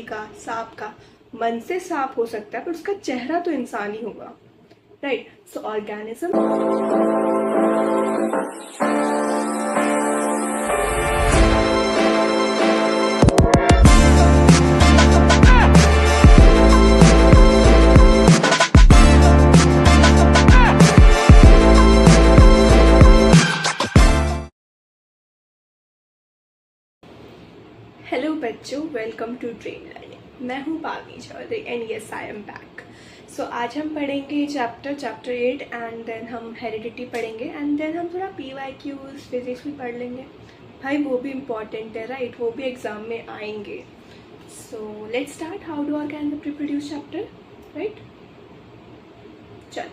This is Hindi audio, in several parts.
का, सांप का मन से सांप हो सकता है पर उसका चेहरा तो इंसान ही होगा, राइट? सो ऑर्गेनिज्म हेलो बच्चों, वेलकम टू ट्रेन लर्निंग। मैं हूँ Pavi Chaudhary and yes I am back. So आज हम पढ़ेंगे चैप्टर 8 एंड देन हम हेरिडिटी पढ़ेंगे एंड देन हम थोड़ा PYQs फिजिक्स भी पढ़ लेंगे। भाई वो भी इम्पॉर्टेंट है, राइट? वो भी एग्जाम में आएंगे। So let's start. How do organism reproduce chapter, right? चल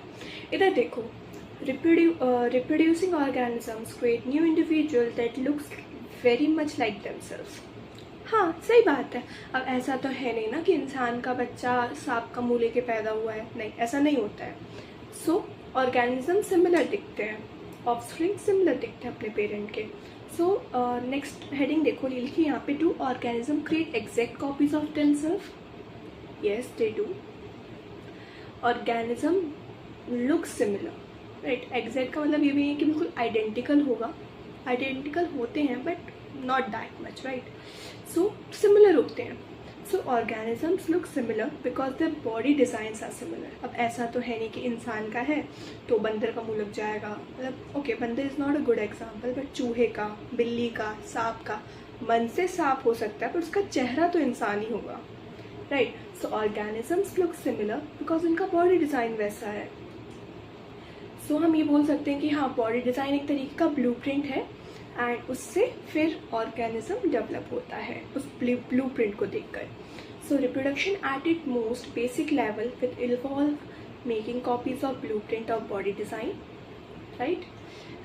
इधर देखो, reproducing organisms create new individual that looks very much like themselves। हाँ, सही बात है। अब ऐसा तो है नहीं ना कि इंसान का बच्चा सांप का मुंह लेके पैदा हुआ है, नहीं, ऐसा नहीं होता है। सो ऑर्गेनिज्म सिमिलर दिखते हैं, ऑफस्प्रिंग सिमिलर दिखते हैं अपने पेरेंट के। सो नेक्स्ट हेडिंग देखो, लिखी यहाँ पे, do organism create exact copies of themselves? Yes they do. Organism look similar, right? Exact का मतलब ये भी है कि बिल्कुल आइडेंटिकल होगा, आइडेंटिकल होते हैं but not that much, right? So similar होते हैं। So organisms look similar because their body designs are similar. अब ऐसा तो है नहीं कि इंसान का है तो बंदर का मुंह लग जाएगा, मतलब ओके, बंदर is not a good example, but चूहे का, बिल्ली का, सांप का मन से सांप हो सकता है पर उसका चेहरा तो इंसान ही होगा, right? So organisms look similar because उनका बॉडी डिज़ाइन वैसा है। सो हम ये बोल सकते हैं कि हाँ, बॉडी डिज़ाइन एक तरीके का ब्लूप्रिंट है एंड उससे फिर ऑर्गेनिज्म डेवलप होता है उस ब्लूप्रिंट को देखकर। सो reproduction at it most basic level with involve making copies of blueprint of body design, right?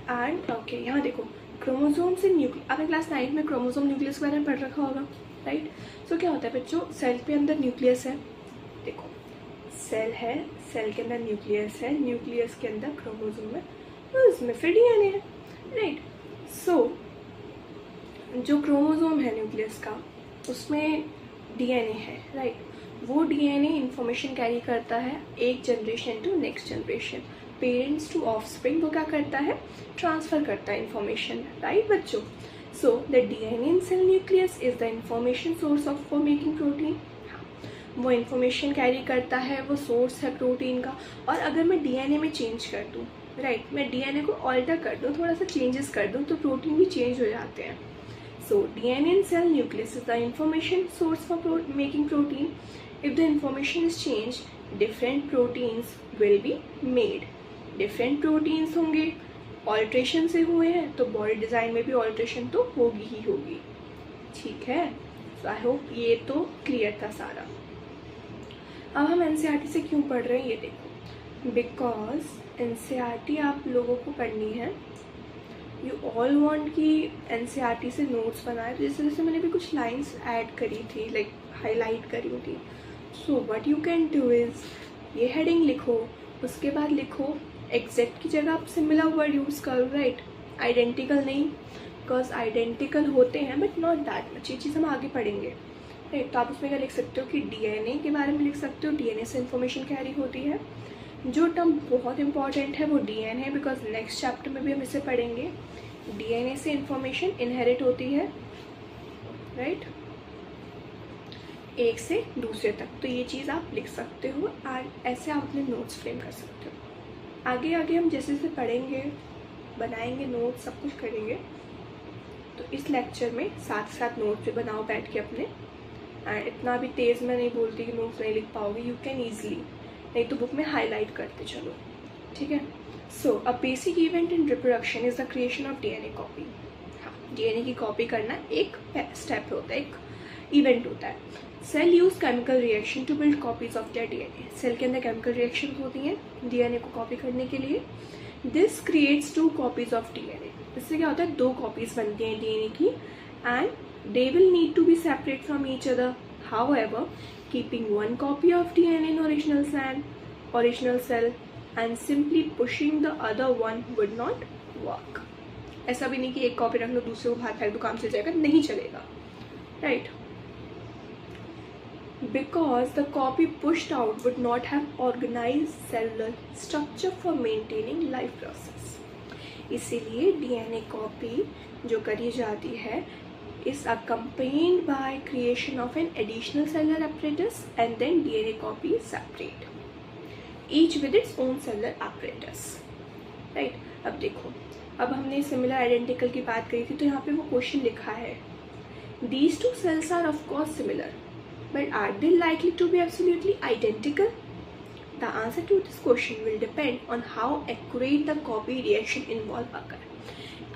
And okay, यहाँ देखो, क्रोमोसोम्स इन न्यूक्लियस, आपने क्लास 9 में क्रोमोसोम न्यूक्लियस के बारे में पढ़ रखा होगा, राइट? सो क्या होता है बच्चों, सेल के अंदर न्यूक्लियस है, देखो सेल है, सेल के अंदर न्यूक्लियस है, न्यूक्लियस के अंदर क्रोमोसोम है, तो उसमें फिर DNA है, राइट? सो जो क्रोमोसोम है न्यूक्लियस का, उसमें DNA है, राइट? वो DNA इंफॉर्मेशन कैरी करता है एक generation to next generation, parents to offspring. वो क्या करता है, ट्रांसफ़र करता है इंफॉर्मेशन, राइट बच्चों? So the DNA in cell nucleus is the information source of for making protein. वो इन्फॉर्मेशन कैरी करता है, वो सोर्स है प्रोटीन का। और अगर मैं DNA में चेंज कर दूँ, राइट, मैं DNA को ऑल्टर कर दूँ, थोड़ा सा चेंजेस कर दूँ, तो प्रोटीन भी चेंज हो जाते हैं। So DNA in cell nucleus is the information source for making protein. If the information is change, different proteins will be made. Different proteins होंगे, ऑल्ट्रेशन से हुए हैं तो बॉडी डिज़ाइन में भी ऑल्ट्रेशन तो होगी ही होगी, ठीक है? सो आई होप ये तो क्लियर था सारा। अब हम NCERT से क्यों पढ़ रहे हैं ये देखो, बिकॉज NCERT आप लोगों को पढ़नी है। यू ऑल वांट कि NCERT से नोट्स बनाए, तो जैसे जैसे मैंने भी कुछ लाइंस ऐड करी थी, लाइक हाईलाइट करी थी। So what you can do is, ये हेडिंग लिखो, उसके बाद लिखो एग्जैक्ट की जगह आप सिमिलर वर्ड यूज़ करो, राइट? आइडेंटिकल नहीं, बिकॉज आइडेंटिकल होते हैं बट नॉट दैट मच, ये चीज़ हम आगे पढ़ेंगे, राइट? तो आप उसमें क्या लिख सकते हो कि DNA के बारे में लिख सकते हो, DNA से इंफॉर्मेशन कैरी होती है। जो टर्म बहुत इंपॉर्टेंट है वो DNA है, बिकॉज नेक्स्ट चैप्टर में भी हम इसे पढ़ेंगे। DNA से इंफॉर्मेशन इनहेरिट होती है, राइट, एक से दूसरे तक। तो ये चीज़ आप लिख सकते हो और ऐसे आप अपने नोट्स फ्रेम कर सकते हो। आगे आगे हम जैसे जैसे पढ़ेंगे, बनाएंगे नोट्स, सब कुछ करेंगे, तो इस लेक्चर में साथ साथ नोट्स भी बनाओ बैठ के अपने। एंड इतना भी तेज़ मैं नहीं बोलती कि नोट्स नहीं लिख पाओगे, यू कैन ईजिली, नहीं तो बुक में हाईलाइट करते चलो, ठीक है? So a basic event in reproduction is the creation of DNA copy. हाँ, DNA की कॉपी करना एक स्टेप होता है, एक इवेंट होता है। Cell use chemical reaction to build copies of their DNA। Cell के अंदर केमिकल रिएक्शन होती हैं DNA को कॉपी करने के लिए। This creates 2 copies of DNA। इससे क्या होता है, 2 कॉपीज बनती हैं DNA की and they will need to be separate from each other. However, keeping one copy of DNA in original cell and simply pushing the other one would not work. ऐसा भी नहीं कि एक कॉपी रख लो, दूसरे को बाहर फेंक दो, काम चल जाएगा, नहीं चलेगा, right? because the copy pushed out would not have organized cellular structure for maintaining life process. इसीलिए DNA copy जो करी जाती है is accompanied by creation of an additional cellular apparatus and then DNA copy is separate, each with its own cellular apparatus. Right? अब देखो, अब हमने similar identical की बात करी थी, तो यहाँ पे वो क्वेश्चन लिखा है these two cells are of course similar, but are they likely to be absolutely identical? The answer to this question will depend on how accurate the copy reaction involved occur.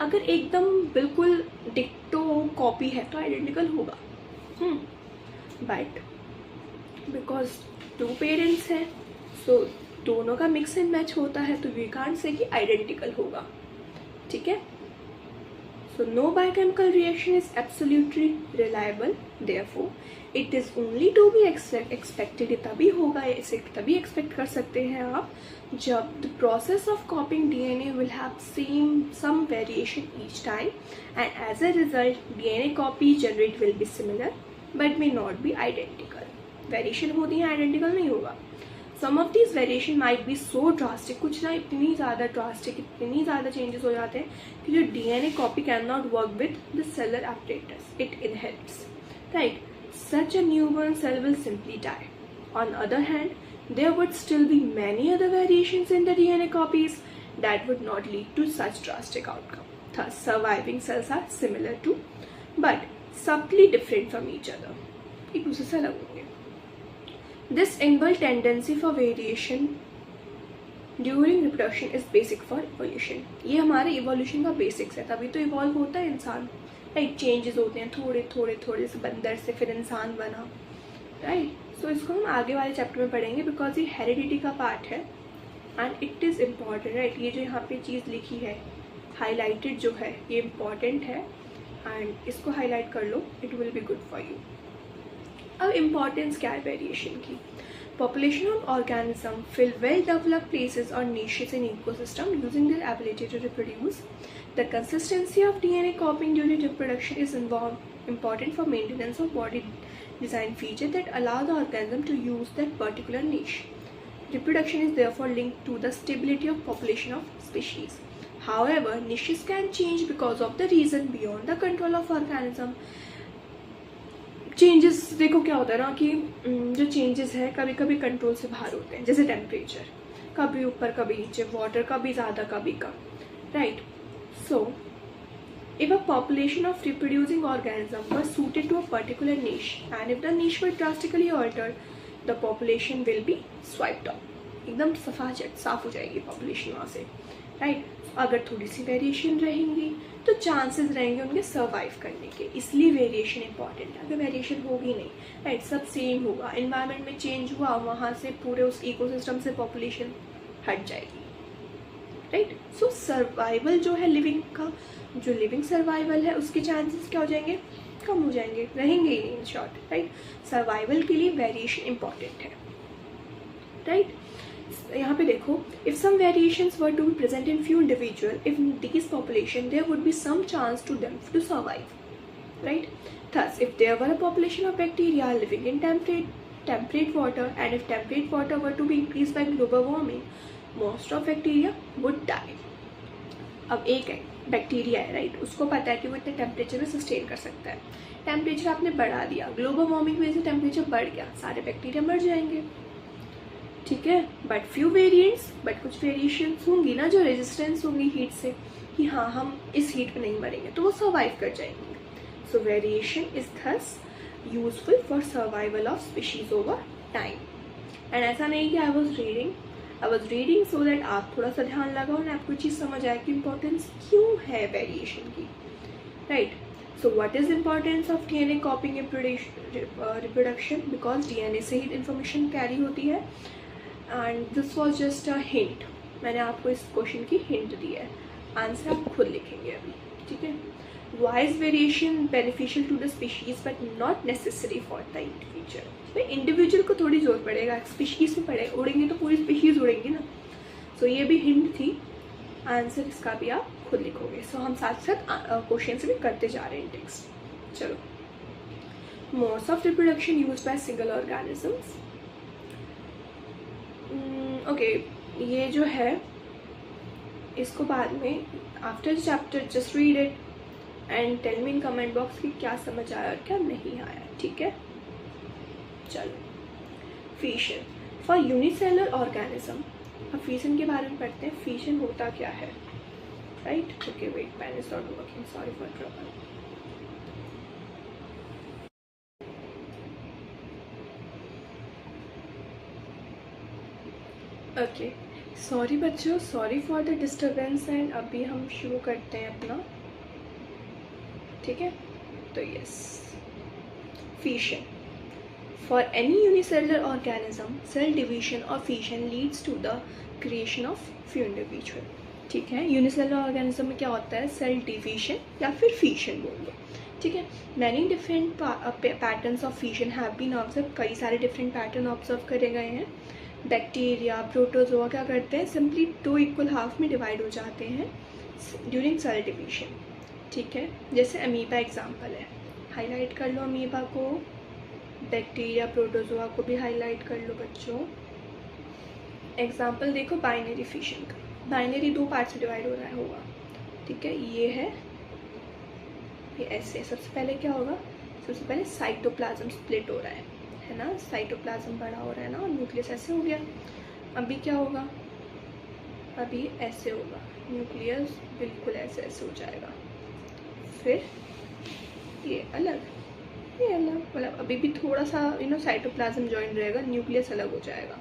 अगर एकदम बिल्कुल डिक्टो कॉपी है तो आइडेंटिकल होगा, बट बिकॉज टू पेरेंट्स हैं, सो दोनों का मिक्स एंड मैच होता है, तो वी कांट से कि आइडेंटिकल होगा. ठीक है. So no biochemical reaction is absolutely reliable. Therefore, it is only to be expected. तभी होगा, इसे तभी expect कर सकते हैं आप जब the process of copying DNA will have some variation each time, and as a result, DNA copy generate will be similar, but may not be identical. Variation होती है, identical नहीं होगा. Some of these variation might be so drastic, कुछ ना इतनी ज़्यादा drastic, इतनी ज़्यादा changes हो जाते हैं कि जो DNA copy cannot work with the cellular apparatus it inherits. Right? Such a newborn cell will simply die. On the other hand, there would still be many other variations in the DNA copies that would not lead to such drastic outcome. Thus, surviving cells are similar to, but subtly different from each other. एक दूसरे से अलग होंगे. This inbuilt tendency for variation during reproduction is basic for evolution. ये हमारे evolution का basics है, तभी तो evolve होता है इंसान. Right? Changes होते हैं थोड़े से बंदर से फिर इंसान बना. Right? So इसको हम आगे वाले चैप्टर में पढ़ेंगे because ये heredity का पार्ट है and it is important. Right? ये जो यहाँ पे चीज़ लिखी है highlighted जो है ये important है and इसको highlight कर लो, it will be good for you. अब इम्पॉर्टेंस क्या है वेरिएशन की. Population of organism fill well developed places और niches in ecosystem using their ability to reproduce. The consistency of DNA copying during reproduction is important for maintenance of body design features that allow the organism to use that particular niche. Reproduction is therefore linked to the stability of population of species. However, niches can change because of the reason beyond the control of organism. Changes देखो क्या होता है ना कि जो चेंजेस है कभी कभी कंट्रोल से बाहर होते हैं, जैसे टेम्परेचर कभी ऊपर कभी नीचे, वाटर कभी ज़्यादा कभी कम. Right. So if a population of reproducing organism were suited to a particular niche and if the niche were drastically altered, the population will be swiped off. एकदम साफ हो जाएगी पॉपुलेशन वहाँ से. राइट. अगर थोड़ी सी वेरिएशन रहेंगी तो चांसेस रहेंगे उनके सर्वाइव करने के, इसलिए वेरिएशन इंपॉर्टेंट है. अगर वेरिएशन होगी नहीं, राइट, सब सेम होगा, इन्वायरमेंट में चेंज हुआ, वहाँ से पूरे उस इकोसिस्टम से पॉपुलेशन हट जाएगी. राइट. सो सर्वाइवल जो है लिविंग का, जो लिविंग सर्वाइवल है उसके चांसेस क्या हो जाएंगे, कम हो जाएंगे, रहेंगे ही नहीं इन शॉर्ट. राइट. सर्वाइवल के लिए वेरिएशन इंपॉर्टेंट है. राइट. यहाँ पे देखो, if some variations were to be present in few individual, if in these population there would be some chance to them to survive. Right. Thus, if there were a population of bacteria living in temperate water, and if temperate water were to be increased by global warming, most of bacteria would die. अब एक है बैक्टीरिया है, राइट, उसको पता है कि वो इतने टेम्परेचर में सस्टेन कर सकता है. टेम्परेचर आपने बढ़ा दिया, ग्लोबल वार्मिंग में से टेम्परेचर बढ़ गया, सारे बैक्टीरिया मर जाएंगे. ठीक है. बट फ्यू वेरिएंट्स, बट कुछ वेरिएशंस होंगी ना जो रेजिस्टेंस होंगी हीट से, कि हाँ हम इस हीट में नहीं मरेंगे, तो वो सर्वाइव कर जाएंगे. सो variation is thus useful for survival of species over time. And ऐसा नहीं कि I was reading so that आप थोड़ा सा ध्यान लगाओ और आपको चीज़ समझ आए कि इम्पोर्टेंस क्यों है वेरिएशन की. Right. So what is importance of DNA कॉपिंग reproduction, because DNA से ही इन्फॉर्मेशन कैरी होती है. And this was just a hint, मैंने आपको इस क्वेश्चन की हिंट दी है, आंसर आप खुद लिखेंगे अभी. ठीक है. Why is variation beneficial to the species but not necessary for the individual. भाई इंडिविजुअल को थोड़ी जोर पड़ेगा, स्पीशीज में पड़े, उड़ेंगे तो पूरी स्पीशीज उड़ेंगी ना. सो ये भी हिंट थी, आंसर इसका भी आप खुद लिखोगे. सो हम साथ साथ क्वेश्चन भी करते जा रहे हैं टेक्स्ट. चलो. Modes of reproduction use by single organisms. Okay, ये जो है इसको बाद में after chapter just read it and tell me in comment box कि क्या समझ आया और क्या नहीं आया, ठीक है। चलो, फिशन फॉर यूनिसेलुलर ऑर्गेनिज्म। अब फिशन के बारे में पढ़ते हैं, फिशन होता क्या है, right. Okay wait, pen is not working, sorry for trouble. Okay, sorry बच्चों, sorry for the disturbance. And अभी हम शुरू करते हैं अपना, ठीक है। तो yes, fission for any unicellular organism cell division और fission leads to the creation of few individual, ठीक है। यूनिसेलुलर ऑर्गेनिज्म में क्या होता है, सेल डिवीजन या फिर फिशन बोल दो, ठीक है। Many different patterns of fission have been observe, कई सारे डिफरेंट पैटर्न ऑब्जर्व करे गए हैं। बैक्टीरिया, प्रोटोजोआ क्या करते हैं, सिंपली 2 इक्वल हाफ में डिवाइड हो जाते हैं ड्यूरिंग सेल डिवीजन, ठीक है। जैसे अमीबा एग्जाम्पल है, हाईलाइट कर लो अमीबा को, बैक्टीरिया प्रोटोजोआ को भी हाईलाइट कर लो बच्चों। एग्जाम्पल देखो बाइनरी फिशन का, बाइनरी 2 पार्ट से डिवाइड हो रहा होगा, ठीक है। ये है, ये ऐसे। सबसे पहले क्या होगा, सबसे पहले साइटोप्लाज्म स्प्लिट हो रहा है ना, साइटोप्लाज्म बड़ा हो रहा है ना, और न्यूक्लियस ऐसे हो गया। अभी क्या होगा, अभी ऐसे होगा, न्यूक्लियस बिल्कुल ऐसे ऐसे हो जाएगा, फिर ये अलग, ये अलग, मतलब अभी भी थोड़ा सा साइटोप्लाज्म जॉइन रहेगा, न्यूक्लियस अलग हो जाएगा,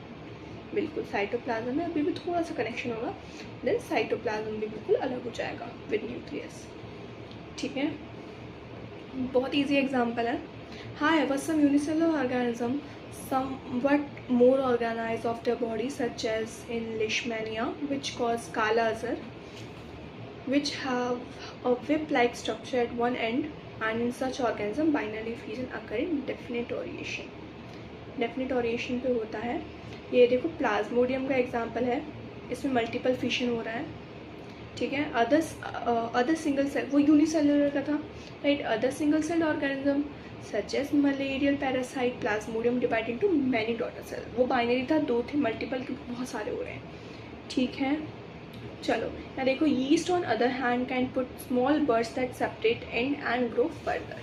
बिल्कुल साइटोप्लाज्म में अभी भी थोड़ा सा कनेक्शन होगा, देन साइटोप्लाज्म भी बिल्कुल अलग हो जाएगा विद न्यूक्लियस, ठीक है। बहुत इजी एग्जांपल है। However, some unicellular organisms, somewhat more organized of their body, such as in Leishmania, which cause Kala Azar, which have a whip-like structure at one end, and in such organism, binary fission occur in definite variation. Definite variation पे होता है। ये देखो प्लाज्मोडियम का एग्जाम्पल है, इसमें मल्टीपल फिशन हो रहा है, ठीक है। अदर सिंगल सेल, वो यूनिसेलुलर का था, right. Other single cell organism such as malarial parasite plasmodium divide into many daughter cell, वो बाइनरी था, 2 थे, मल्टीपल के बहुत सारे हो रहे हैं, ठीक है। चलो यहाँ देखो, yeast on other hand can put small buds that separate and and grow further.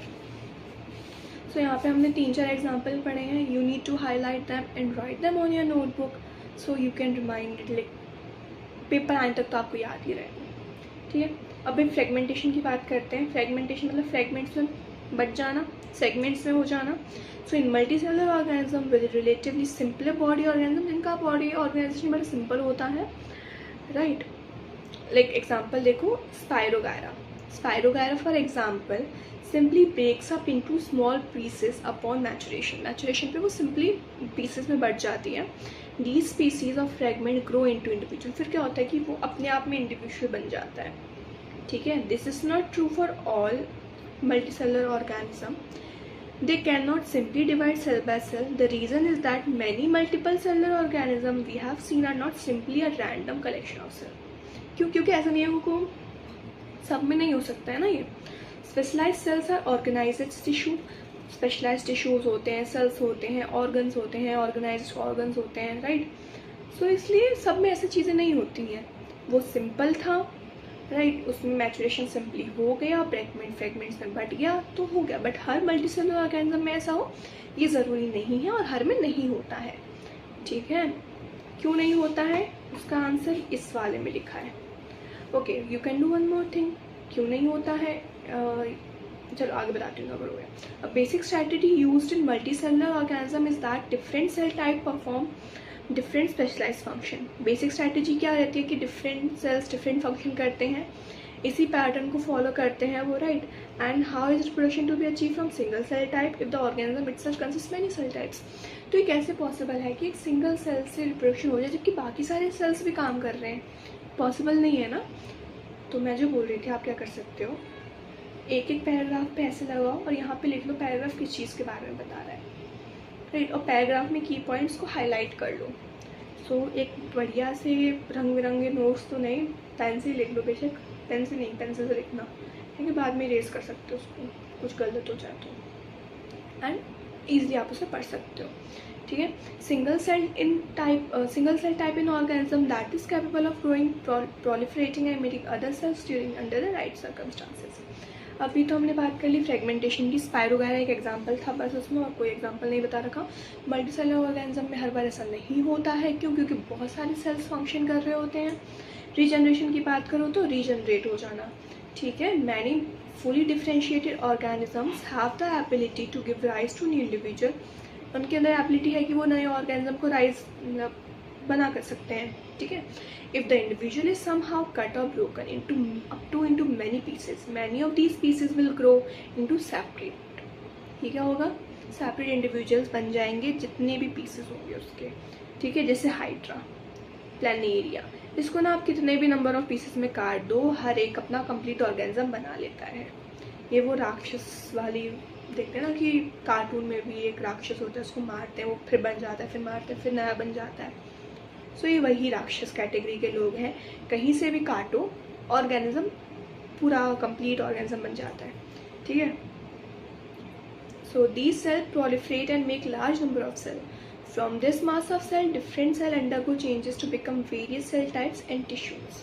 So यहाँ पे हमने 3-4 एग्जाम्पल पढ़े हैं। You need to highlight them and write them on your notebook so you can remind it, like paper आने तक तो आपको याद ही रहेगा, ठीक है। अब हम फ्रेगमेंटेशन की बात करते हैं। फ्रेगमेंटेशन मतलब फ्रेगमेंट्स में बट जाना, सेगमेंट्स में हो जाना। So in multi cellular organism with relatively simpler body organism, जिनका बॉडी ऑर्गेनाइजेशन बड़ा सिंपल होता है, राइट। लाइक एग्जांपल देखो spirogyra, spirogyra for example simply breaks up into small pieces upon maturation, maturation पे वो सिंपली पीसेस में बढ़ जाती है। These species of fragment grow into individual, फिर क्या होता है कि वो अपने आप में इंडिविजुअल बन जाता है, ठीक है। This is not true for all multicellular organism. They cannot simply divide cell by cell. The reason is that many multiple cellular organisms we have seen are not simply a random collection of cells. क्यों? क्योंकि ऐसा नियम को सब में नहीं हो सकता है ना। ये specialized cells are organized tissue, specialized tissues होते हैं, सेल्स होते हैं, ऑर्गन्स होते हैं, ऑर्गेनाइज्ड ऑर्गन्स होते हैं, राइट। सो इसलिए सब में ऐसी चीज़ें नहीं होती हैं। वो सिंपल था, राइट, उसमें मैचुरेशन सिंपली हो गया, फ्रेगमेंट्स में बढ़ गया तो हो गया। बट हर मल्टीसेलुलर ऑर्गेनिज्म में ऐसा हो ये ज़रूरी नहीं है, और हर में नहीं होता है, ठीक है। क्यों नहीं होता है, उसका आंसर इस वाले में लिखा है। Okay, you can do one more thing, क्यों नहीं होता है, चलो आगे बताती हूँ अगर हो गया। A basic strategy used in multicellular organism is that different cell type perform different specialize function. Basic strategy क्या रहती है कि डिफरेंट सेल्स डिफरेंट फंक्शन करते हैं, इसी पैटर्न को फॉलो करते हैं वो, right. And how is reproduction to be achieve from single cell type if the organism itself consist many cell types. तो ये कैसे पॉसिबल है कि एक सिंगल सेल से रिप्रोडक्शन हो जाए जबकि बाकी सारे सेल्स भी काम कर रहे हैं, पॉसिबल नहीं है ना। तो मैं जो बोल रही थी, आप क्या कर सकते हो, एक एक पैराग्राफ पे ऐसे लगाओ और यहाँ पे लिख लो पैराग्राफ किस चीज़ के बारे में बता रहा है, राइट। और पैराग्राफ में की पॉइंट्स को हाईलाइट कर लो। सो एक बढ़िया से रंग बिरंगे नोट्स तो नहीं, पेन से लिख लो, बेशक पेन से नहीं, पेंसिल से लिखना, क्योंकि बाद में इरेज कर सकते हो उसको, कुछ गलत हो जाए तो, एंड ईजिली आप उसे पढ़ सकते हो, ठीक है। Single cell type in organism that is capable of growing, proliferating and making other cells during under the right circumstances. अभी तो हमने बात कर ली फ्रेगमेंटेशन की, स्पाइरो वगैरह एक एग्जांपल था बस, उसमें और कोई एग्जांपल नहीं बता रखा। मल्टीसेलुलर ऑर्गेनिज्म में हर बार ऐसा नहीं होता है, क्यों? क्योंकि बहुत सारे सेल्स फंक्शन कर रहे होते हैं। रीजनरेशन की बात करो तो रीजनरेट हो जाना, ठीक है। Many fully differentiated organisms have the ability to give rise to new individual, उनके अंदर एबिलिटी है कि वो नए ऑर्गेनिज्म को राइज बना कर सकते हैं, ठीक है। If the individual is somehow cut or broken into many pieces, many of these pieces will grow into separate, ये क्या होगा? सेपरेट इंडिविजुअल्स बन जाएंगे जितने भी पीसेस होंगे उसके, ठीक है। जैसे हाइड्रा, प्लानेरिया, इसको ना आप कितने भी नंबर ऑफ पीसेस में काट दो, हर एक अपना कंप्लीट ऑर्गेनिज्म बना लेता है। ये वो राक्षस वाली देखते हैं ना कि कार्टून में भी एक राक्षस होता है, उसको मारते हैं, वो फिर बन जाता है, फिर मारते हैं, फिर नया बन जाता है। सो ये वही राक्षस कैटेगरी के लोग हैं, कहीं से भी काटो ऑर्गेनिज्म पूरा कंप्लीट ऑर्गेनिज्म बन जाता है, ठीक है। So these cell proliferate and make large number of cell. From this mass of cell, different cell undergo changes to become various cell types and tissues.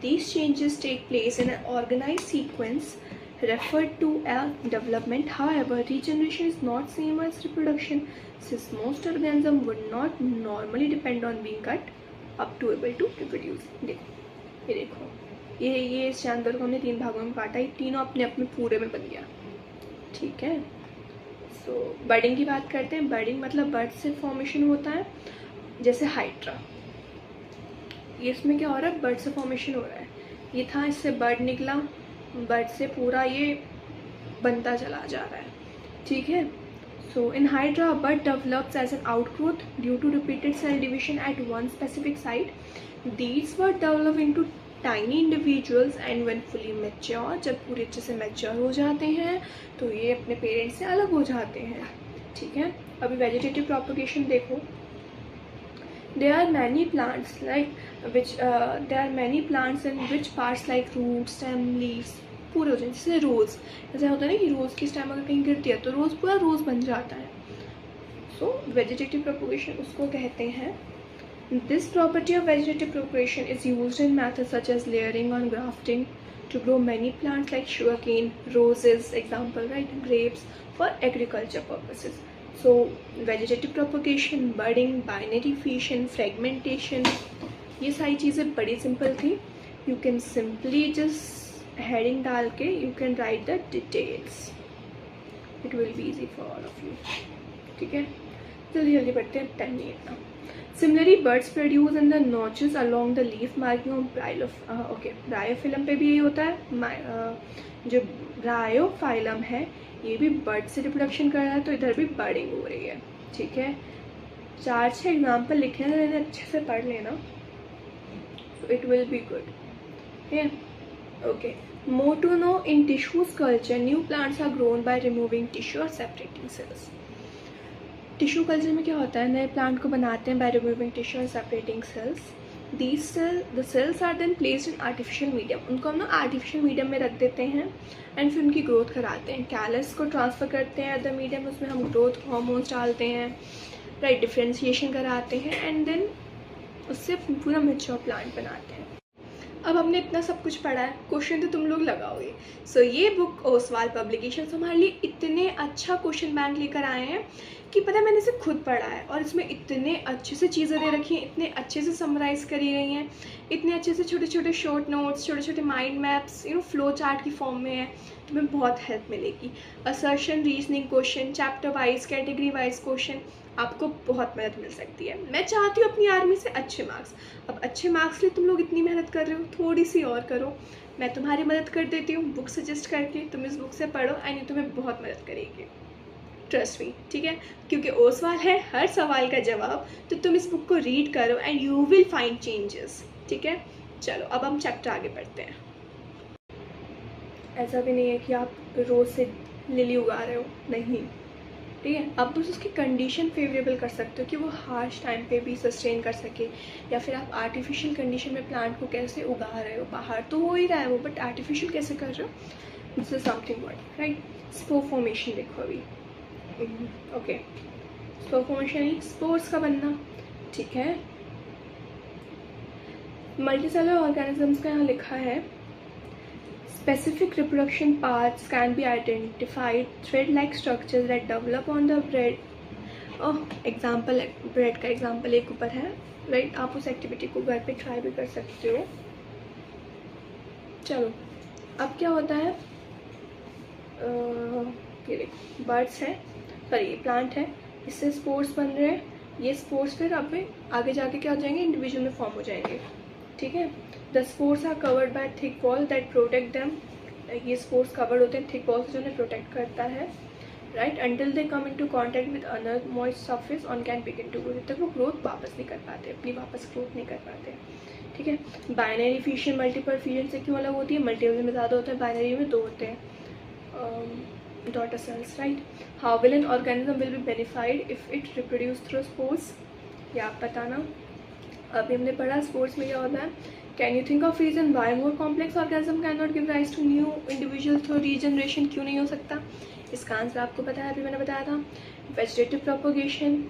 These changes take place in an organized sequence referred to as development. However, regeneration is not same as reproduction, since most organisms would not normally depend on being cut up to able to reproduce. देखो ये इस जानवर को हमने 3 भागों में काटा, ये तीनों अपने अपने पूरे में बन गया, ठीक है। तो बर्डिंग की बात करते हैं। बर्डिंग मतलब बर्ड से फॉर्मेशन होता है, जैसे हाइड्रा, ये इसमें क्या हो रहा है? बर्ड से फॉर्मेशन हो रहा है। ये था, इससे बर्ड निकला, बर्ड से पूरा ये बनता चला जा रहा है, ठीक है। So in hydra bud develops as an outgrowth due to repeated cell division at one specific site. These bud develop into tiny individuals and when fully mature, जब पूरे अच्छे से मैच्योर हो जाते हैं तो ये अपने पेरेंट्स से अलग हो जाते हैं, ठीक है। अभी वेजिटेटिव प्रोपगेशन देखो। There are many plants in which parts like roots, stem, leaves पूरे हो जाते हैं। जैसे रोज़, जैसे होता है ना कि रोज़ की स्टेम अगर कहीं गिरती है तो रोज़ पूरा रोज़ बन जाता है। सो वेजिटेटिव प्रोपगेशन उसको कहते हैं। This property of vegetative propagation is used in methods such as layering or grafting to grow many plants like sugarcane, roses, example, right, grapes, for agriculture purposes. So vegetative propagation, budding, binary fission, fragmentation, ये सारी चीज़ें बड़ी सिंपल थी. You can simply just heading डाल के you can write the details. It will be easy for all of you. ठीक है, जल्दी जल्दी पढ़ते हैं, टाइम नहीं है. Similarly, birds produce in the notches along the leaf marking of bryophyllum पे भी यही होता है. जो ब्रायोफाइलम है ये भी बर्ड से रिप्रोडक्शन कर रहा है, तो इधर भी बर्डिंग हो रही है, ठीक है. 4-6 एग्जाम्पल लिखे हैं, इन्हें अच्छे से पढ़ लेना, so it will be good. Yeah, okay. More to know, in tissues culture, new plants are grown by removing tissue or separating cells. Tissue culture में क्या होता है? नए प्लांट को बनाते हैं by removing tissue and separating cells. The cells are then placed in artificial medium. उनको हम ना आर्टिफिशियल मीडियम में रख देते हैं एंड फिर उनकी ग्रोथ कराते हैं. कैलस को ट्रांसफ़र करते हैं अदर मीडियम, उसमें हम ग्रोथ हार्मोन्स डालते हैं, राइट, डिफ्रेंशिएशन कराते हैं एंड देन उससे पूरा मैच्योर प्लांट बनाते हैं. अब हमने इतना सब कुछ पढ़ा है, क्वेश्चन तो तुम लोग लगाओगे. सो ये बुक ओसवाल पब्लिकेशंस हमारे लिए इतने अच्छा क्वेश्चन बैंक लेकर आए हैं कि पता है मैंने इसे खुद पढ़ा है और इसमें इतने अच्छे से चीज़ें दे रखी हैं, इतने अच्छे से समराइज़ करी गई हैं, इतने अच्छे से छोटे छोटे शॉर्ट नोट्स, छोटे छोटे माइंड मैप्स, फ्लो चार्ट की फॉर्म में है. तुम्हें बहुत हेल्प मिलेगी. Assertion, reasoning question, chapter wise, category wise question, आपको बहुत मदद मिल सकती है. मैं चाहती हूँ अपनी आर्मी से अच्छे मार्क्स. अब अच्छे मार्क्स के लिए तुम लोग इतनी मेहनत कर रहे हो, थोड़ी सी और करो. मैं तुम्हारी मदद कर देती हूँ बुक सजेस्ट करके. तुम इस बुक से पढ़ो एंड ये तुम्हें बहुत मदद करेगी, ट्रस्ट मी, ठीक है. क्योंकि ओसवाल है हर सवाल का जवाब, तो तुम इस बुक को रीड करो and you will find changes, ठीक है. चलो अब हम चैप्टर आगे पढ़ते हैं. ऐसा भी नहीं है कि आप रोज़ से लिली उगा रहे हो, नहीं, ठीक है. आप बस उसकी कंडीशन फेवरेबल कर सकते हो कि वो हार्श टाइम पे भी सस्टेन कर सके, या फिर आप आर्टिफिशियल कंडीशन में प्लांट को कैसे उगा रहे हो. बाहर तो हो ही रहा है वो, बट आर्टिफिशियल कैसे कर रहे हो, this is something word, right. Spore formation देखो. अभी ओके, स्लो फंक्शनिंग स्पोर्स का बनना, ठीक है। मल्टीसेलुलर ऑर्गेनिजम्स का यहाँ लिखा है specific reproduction paths can be identified, thread-like structures that develop on the bread. Example bread का एग्जाम्पल एक ऊपर है, राइट। आप उस एक्टिविटी को घर पे ट्राई भी कर सकते हो। चलो, अब क्या होता है, ये देखो बर्ड्स है, सॉरी ये प्लांट है, इससे स्पोर्स बन रहे हैं। ये स्पोर्स फिर अब आगे जाके क्या हो जाएंगे, इंडिविजुअल में फॉर्म हो जाएंगे, ठीक है। The spores are covered by thick wall that protect them. ये स्पोर्स कवर्ड होते हैं थिक वॉल से, जो उन्हें प्रोटेक्ट करता है, right. Until they come into contact with another moist surface on can begin to grow. जब तक वो ग्रोथ वापस नहीं कर पाते, अपनी वापस ग्रोथ नहीं कर पाते, ठीक है। बाइनरी फिशन मल्टीपल फिशन से क्यों अलग होती है, मल्टीपल में ज़्यादा होता है, बाइनरी में 2 होते हैं daughter cells, right. How will an organism will be benefited if it reproduce through spores, ये आप बताना। अभी हमने पढ़ा स्पोर्ट्स में क्या होता है। Can you think of reason why more complex organism can not give rise to new individual through regeneration, क्यों नहीं हो सकता। इसका आंसर आपको पता है, अभी मैंने बताया था, वेजिटेटिव प्रोपोगेशन।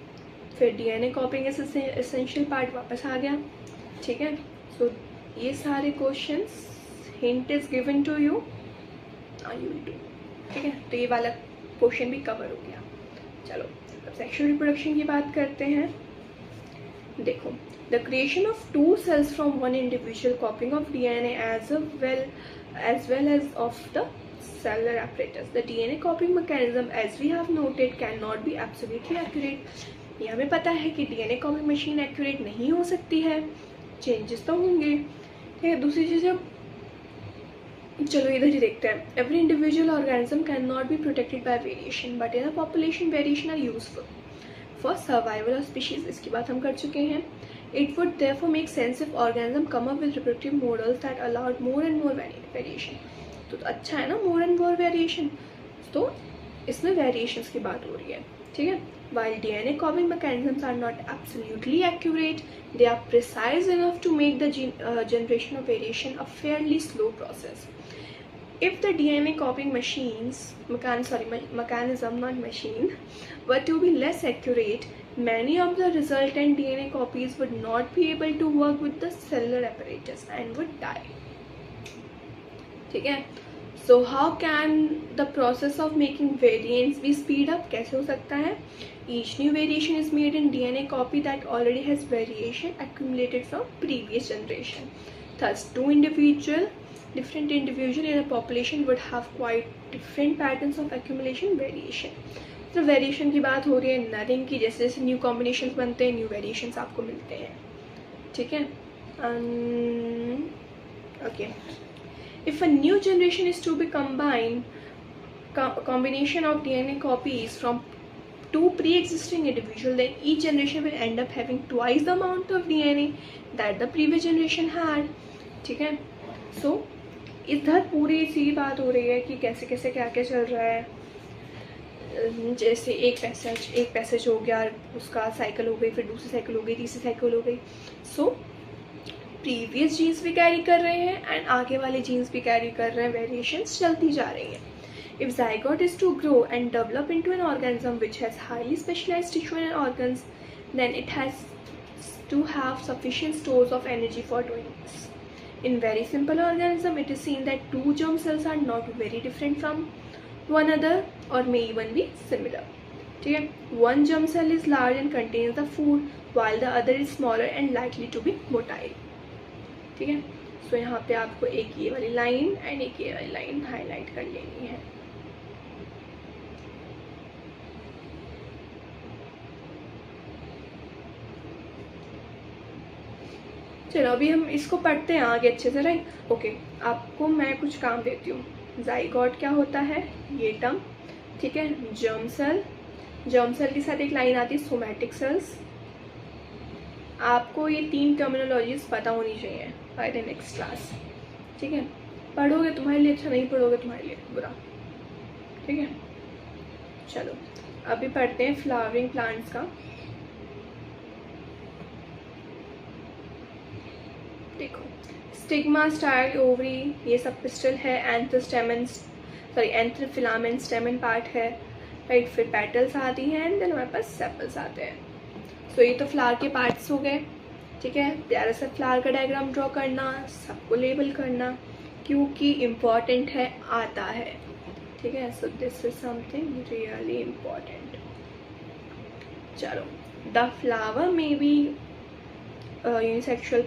फिर डीएनए कॉपिंग एसेंशियल पार्ट वापस आ गया, ठीक है। सो ये सारे questions hint is given to you, you will do, ठीक है। तो ये वाला क्वेश्चन भी कवर हो गया। चलो अब सेक्सुअल रिप्रोडक्शन की बात करते हैं। देखो, the creation of 2 cells from one individual copying of DNA as well as of the cellular apparatus. The DNA copying mechanism, as we have noted, cannot be absolutely accurate. ये हमें पता है कि DNA copying machine accurate नहीं हो सकती है, चेंजेस तो होंगे, ठीक है। दूसरी चीज़, चलो इधर ही देखते हैं। Every individual organism cannot be protected by variation, but in a population variation are useful for survival of species. इसकी बात हम कर चुके हैं। It would therefore make sense if organism come up with reproductive models that allowed more and more variation. तो अच्छा है ना, more and more variation, तो इसमें variations की बात हो रही है, ठीक है। While DNA copying mechanisms are not absolutely accurate, they are precise enough to make the generation of variation a fairly slow process. If the DNA copying mechanism, not machine, were to be less accurate, many of the resultant DNA copies would not be able to work with the cellular apparatus and would die, ठीक है। So how can the process of making variants be speed up? कैसे हो सकता है? Each new variation is made in DNA copy that already has variation accumulated from previous generation. Thus, different individual in a population would have quite different patterns of accumulation variation. तो वेरिएशन की बात हो रही है नरिंग की, जैसे जैसे न्यू कॉम्बिनेशन बनते हैं न्यू वेरिएशंस आपको मिलते हैं, ठीक है। Okay, if a new generation is to be combine combination of DNA copies from 2 pre-existing individuals, then each generation will end up having twice the amount of DNA that the previous generation had, ठीक है। सो इधर पूरी सी बात हो रही है कि कैसे कैसे क्या क्या चल रहा है। जैसे एक पैसेज हो गया, उसका साइकिल हो गई, फिर दूसरी साइकिल हो गई, तीसरी साइकिल हो गई। सो प्रीवियस जीन्स भी कैरी कर रहे हैं एंड आगे वाले जीन्स भी कैरी कर रहे हैं, वेरिएशंस चलती जा रही हैं। If zygote is to grow and develop into an organism which has highly specialized tissue and organs, then it has to have sufficient stores of energy for doing this. In very simple organism, it is seen that 2 germ cells are not very different from one another or may even be similar. ठीक है, one germ cell is large and contains the food, while the other is smaller and likely to be motile. ठीक है, सो यहाँ पे आपको एक ये वाली लाइन एंड एक ये वाली लाइन हाईलाइट कर लेनी है। चलो अभी हम इसको पढ़ते हैं आगे अच्छे से, राइट। ओके, आपको मैं कुछ काम देती हूँ। जाइगोट क्या होता है, ये टर्म, ठीक है। जर्म सेल के साथ एक लाइन आती है सोमैटिक सेल्स। आपको ये 3 टर्मिनोलॉजीज पता होनी चाहिए बाय द नेक्स्ट क्लास, ठीक है। पढ़ोगे तुम्हारे लिए अच्छा, नहीं पढ़ोगे तुम्हारे लिए बुरा, ठीक है। चलो अभी पढ़ते हैं फ्लावरिंग प्लांट्स का। देखो, स्टिग्मा, स्टाइल, ओवरी, ये सब पिस्टल है। एंथ्रोफिलामेंट स्टेमन पार्ट है। राइट। फिर पेटल्स आती हैं एंड देन हमारे पास सेपल्स आते हैं। सो ये तो फ्लावर के पार्ट्स हो गए, ठीक है। प्यारा सा फ्लावर का डायग्राम ड्रॉ करना, सबको लेबल करना क्योंकि इम्पॉर्टेंट है, आता है, ठीक है। So this is something really important. चलो, द फ्लावर में B unisexual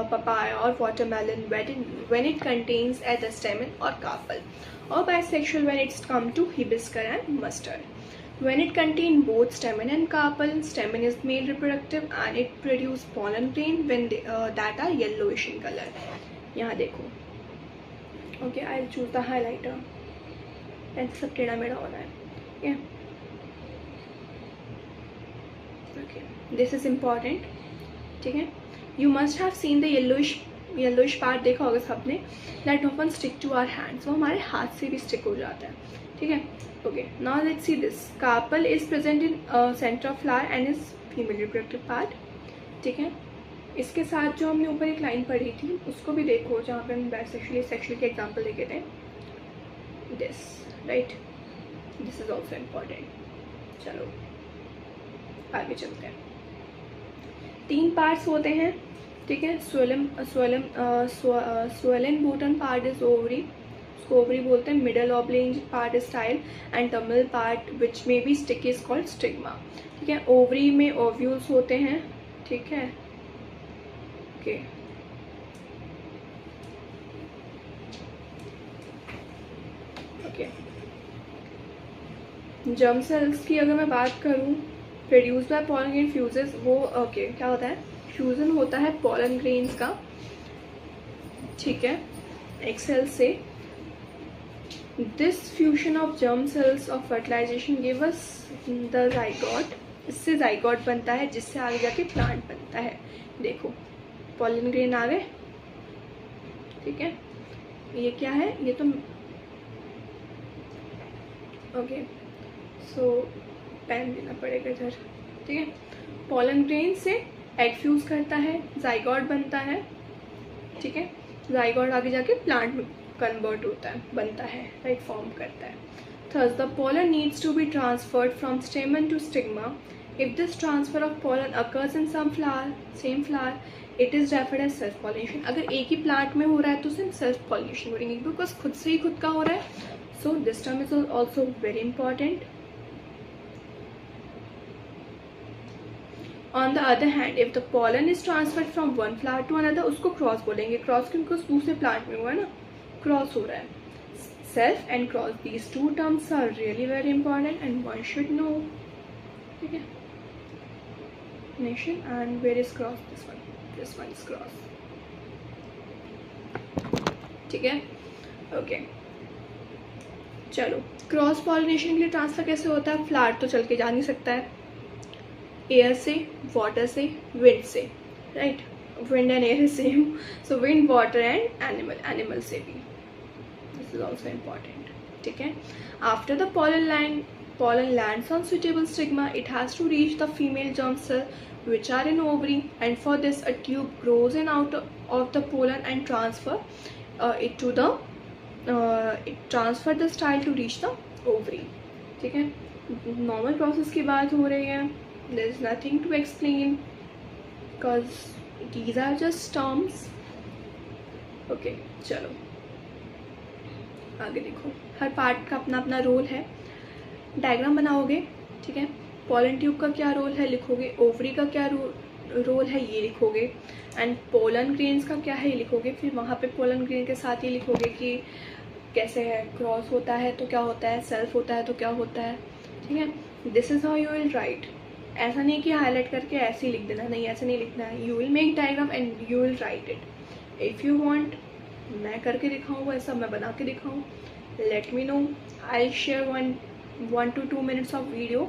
papaya or watermelon when it contains either stamen or carpel, or bisexual when it's come to hibiscus and mustard. When it contains both stamen and carpel, stamen is male reproductive and it produce pollen grain when that are yellowish in color. यहाँ देखो, okay, I'll choose the highlighter. ऐसे सब टेढ़ा मेढ़ा होना है, yeah. Okay, this is important, ठीक है। You must have seen the yellowish part, देखा होगा सबने, that often stick to our hands, वो हमारे हाथ से भी स्टिक हो जाता है, ठीक है। Okay, now let's see this. Carpel is present in center of flower and is female reproductive part, ठीक है। इसके साथ जो हमने ऊपर एक लाइन पढ़ी थी उसको भी देखो, जहाँ पे हम बाइसेक्सुअल सेक्सुअल के एग्जाम्पल लेके थे, this, right, this is also important. चलो आगे चलते हैं। 3 पार्ट्स होते हैं, ठीक है। swollen bottom part is ovary, उसको ovary बोलते हैं। middle oblong part is style and terminal part which may be sticky is called stigma, ठीक है। ovary में ovules होते हैं, ठीक है, ओके। ओके, जर्म सेल्स की अगर मैं बात करूँ, produce by pollen grain fuses, वो ओके क्या होता है, फ्यूजन होता है पॉलन ग्रेन्स का, ठीक है, एग सेल से। This fusion of germ cells of fertilization give us the zygote, इससे जाइगोट बनता है जिससे आगे जाके प्लांट बनता है। देखो पॉलन ग्रेन आ गए, ठीक है। ये क्या है, ये तो ओके, सो पेन देना पड़ेगा इधर, ठीक है। पॉलन ग्रेन से एग फ्यूज करता है, जाइगोट बनता है, ठीक है। जाइगोट आगे जाके प्लांट में कन्वर्ट होता है, बनता है, राइट, फॉर्म करता है। Thus the pollen needs to be transferred from stamen to stigma. If this transfer of pollen occurs in same flower, it is referred as self pollination. अगर एक ही प्लांट में हो रहा है तो सिर्फ सेल्फ पॉलिनेशन हो रही है, बिकॉज खुद से ही खुद का हो रहा है। So this term is also very important. On the other hand, if the pollen is transferred from one flower to another, उसको क्रॉस बोलेंगे। क्रॉस क्योंकि दूसरे प्लांट में हुआ है ना, क्रॉस हो रहा है। Self and cross, these two terms are really very important and one should know, ठीक है। Nation and where is cross? This one is cross, ठीक है, ओके। चलो, क्रॉस पॉलिनेशन के लिए ट्रांसफर कैसे होता है? फ्लावर तो चल के जा नहीं सकता है, एयर से, वाटर से, विंड से, right, wind and air is same, so wind, water and animal से भी, दिस इज ऑल्सो इम्पॉर्टेंट, ठीक है। After the pollen lands on suitable stigma, it has to reach the female germ cell which are in ovary, and for this a tube grows in out of the pollen and transfer the style to reach the ovary, ठीक है। नॉर्मल प्रोसेस की बात हो रही है, there is nothing to explain because these are just terms, okay। चलो आगे देखो, हर पार्ट का अपना अपना रोल है। डायग्राम बनाओगे, ठीक है। पॉलन ट्यूब का क्या रोल है लिखोगे, ओवरी का क्या रोल है ये लिखोगे, एंड पोलन ग्रेन्स का क्या है ये लिखोगे। फिर वहाँ पे पोलन ग्रेन के साथ ये लिखोगे कि कैसे है, क्रॉस होता है तो क्या होता है, सेल्फ होता है तो क्या होता है, ठीक है। This is how you will write. ऐसा नहीं कि हाईलाइट करके ऐसे ही लिख देना, नहीं ऐसे नहीं लिखना है। You will make diagram and you will write it. If you want मैं करके दिखाऊँ वैसा, मैं बना के दिखाऊँ, let me know, I share 1 to 2 minutes of video,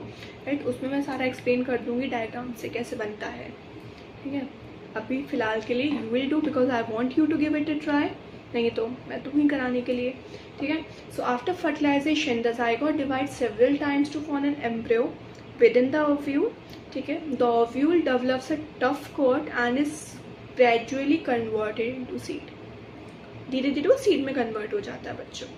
right. उसमें मैं सारा एक्सप्लेन कर दूँगी डायग्राम से कैसे बनता है, ठीक है। अभी फ़िलहाल के लिए you will do because I want you to give it a try, नहीं तो मैं तुम्हें कराने के लिए, ठीक है। So after fertilization the zygote divide several times to form an embryo within the ovule, ठीक है। The ovule develops a tough coat and is gradually converted into seed, धीरे धीरे वो सीड में कन्वर्ट हो जाता है बच्चों।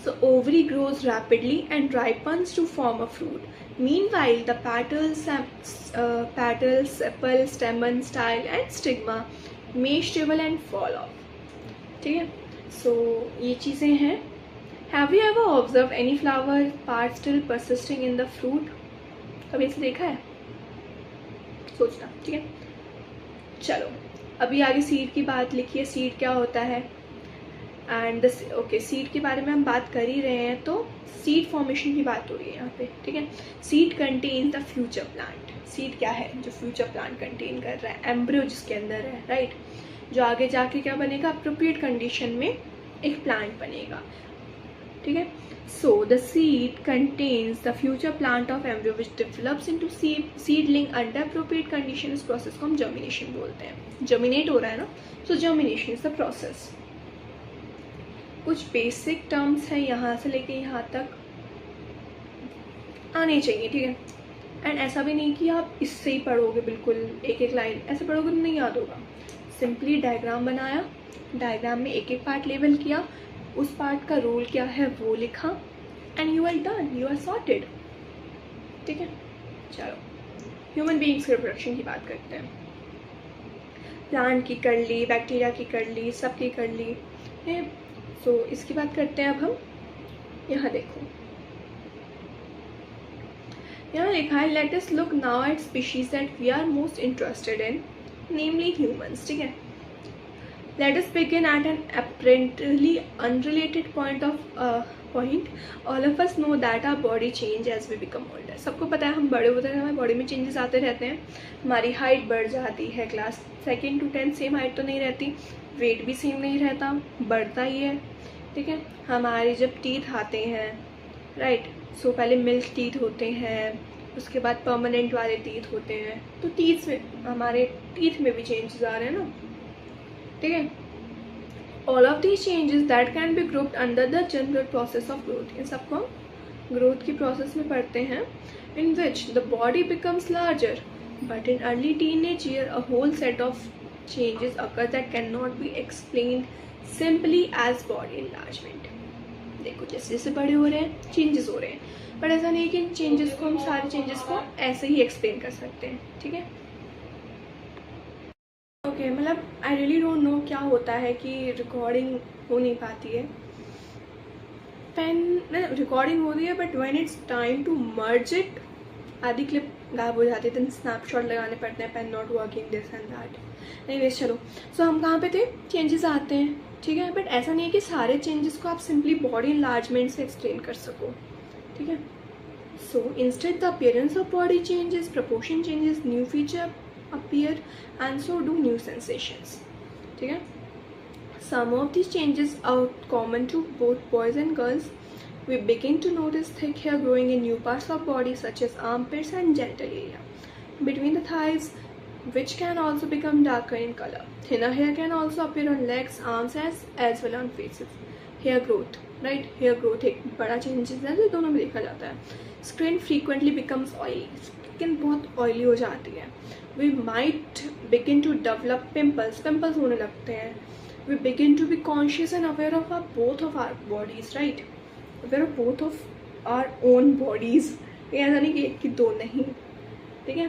So ovary grows rapidly and ripens to form a fruit. Meanwhile, the petals, sepal, stamen, style and stigma may shrivel and fall off. ठीक है, so ये चीज़ें हैं. Have you ever observed any flower part still persisting in the fruit? कभी ऐसे देखा है? सोचना. ठीक है, चलो अभी आगे सीड की बात लिखिए. सीड क्या होता है एंड ओके, सीड के बारे में हम बात कर ही रहे हैं तो सीड फॉर्मेशन की बात हो रही है यहाँ पे. ठीक है, seed contain the future plant. Seed क्या है? जो फ्यूचर प्लांट कंटेन कर रहा है, एम्ब्रियो जिसके अंदर है, राइट, जो आगे जाके क्या बनेगा, अप्रोप्रिएट कंडीशन में एक प्लांट बनेगा. ठीक है, so the seed contains the future plant of embryo which develops into seedling under appropriate condition. इस process को हम germination बोलते हैं. germinate हो रहा है ना, so germination is the process. कुछ basic terms हैं यहाँ से लेके यहाँ तक आने चाहिए. ठीक है, एंड ऐसा भी नहीं कि आप इससे ही पढ़ोगे बिल्कुल एक एक लाइन, ऐसे पढ़ोगे तो नहीं याद होगा. सिंपली डायग्राम बनाया, डायग्राम में एक एक पार्ट लेबल किया, उस पार्ट का रोल क्या है वो लिखा and you are done, you are sorted. ठीक है, चलो ह्यूमन बीइंग्स के रिप्रोडक्शन की बात करते हैं. प्लांट की कर ली, बैक्टीरिया की कर ली, सब की कर ली है. सो इसकी बात करते हैं अब हम. यहाँ देखो, यहाँ लिखा है let us look now at species that we are most interested in, namely humans. ठीक है, let us begin at an apparently unrelated point. All of us know that our body change as we become older. सबको पता है हम बड़े होते हैं, हमारी बॉडी में चेंजेस आते रहते हैं. हमारी हाइट बढ़ जाती है, class 2nd to 10th same height तो नहीं रहती, वेट भी सेम नहीं रहता, बढ़ता ही है. ठीक है, हमारे जब टीथ आते हैं, राइट, सो पहले मिल्क टीथ होते हैं, उसके बाद परमानेंट वाले टीथ होते हैं. तो टीथ में, हमारे टीथ में भी चेंजेस आ रहे हैं ना. ठीक है, all of these changes that can be grouped under the general process of growth. इन सबको हम ग्रोथ की प्रोसेस में पढ़ते हैं. In which the body becomes larger but in early teenage year a whole set of changes occur that can not be explained simply as body enlargement. देखो जैसे जैसे बड़े हो रहे हैं चेंजेस हो रहे हैं, बट ऐसा नहीं कि इन चेंजेस को हम सारे चेंजेस को ऐसे ही एक्सप्लेन कर सकते हैं. ठीक है, ओके, मतलब आई रियली डोंट नो क्या होता है कि रिकॉर्डिंग हो नहीं पाती है. पेन रिकॉर्डिंग हो रही है but when it's time to merge it, आधी क्लिप गायब हो जाती है, देन स्नैपशॉट लगाने पड़ते हैं, pen not working, this and that. नहीं वेस्ट, चलो. सो हम कहाँ पे थे, चेंजेस आते हैं. ठीक है, बट ऐसा नहीं है कि सारे चेंजेस को आप सिंपली बॉडी इनलार्जमेंट से एक्सप्लेन कर सको. ठीक है, so instead the appearance of body changes, proportion changes, new feature appear and so do new sensations. ठीक है, some of these changes are common to both boys and girls. We begin to notice thick hair growing in new parts of body such as armpits and genital area between the thighs, which can also become darker in color. Thinner hair can also appear on legs, arms as well on faces. Hair growth, right, hair growth एक बड़ा changes है जो दोनों में देखा जाता है. Skin frequently becomes oily. Skin बहुत ऑयली हो जाती है. We might begin to develop pimples. Pimples होने लगते हैं. We begin to be conscious and aware of both of our bodies, right? Aware of both of our own bodies. ऐसा नहीं कि एक की दो नहीं. ठीक है.